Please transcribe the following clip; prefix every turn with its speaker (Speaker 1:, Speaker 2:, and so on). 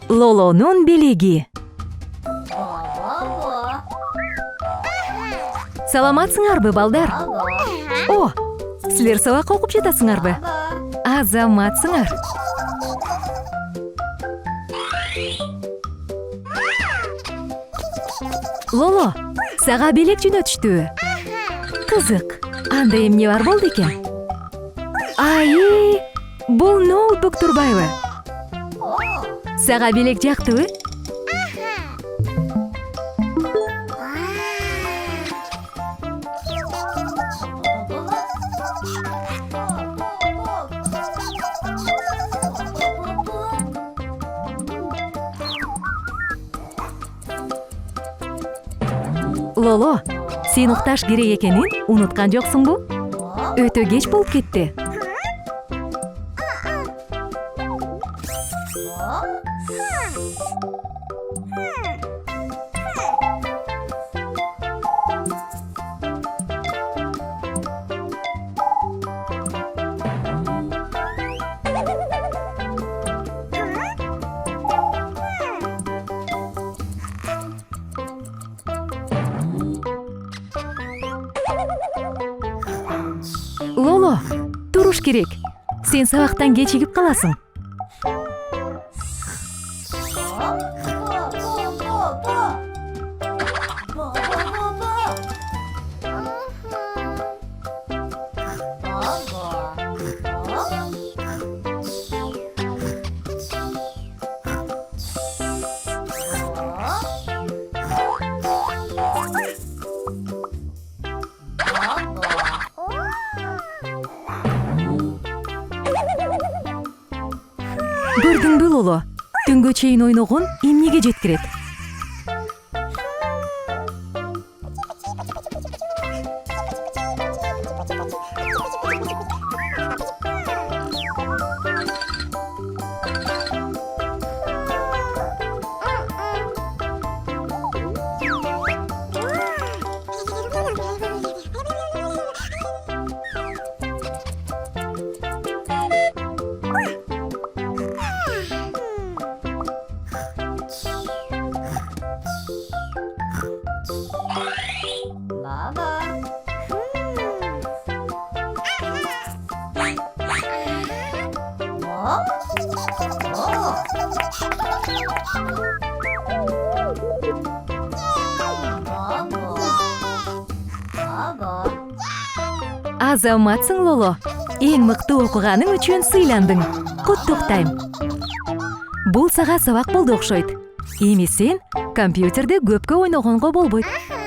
Speaker 1: Лолонун белеги. Саламатсыңарбы, балдар? О, силер сабак окуп жатасыңарбы? Азаматсыңар. Лоло, сага белек жөнөтүштүбү? Кызык. Анда эмне бар болду экен? Ай, бул ноутбук турбайбы? Сага белек жактыбы? Лоло, сен укташ керек экенин унуткан жоксуңбу? Өтө кеч болуп кетти. Лоло, туруш керек. Сен сабактан кечигип каласың. Көрдүңбү, Лоло? Түнгө чейин ойногон эмнеге жеткирет? Азаматсың, Лоло. Эң мыкты окуганың үчүн сыйландың. Куттуктайм. Бул сага сабак болду окшойт. Эми сен компьютерде көпкө ойногонго болбойт.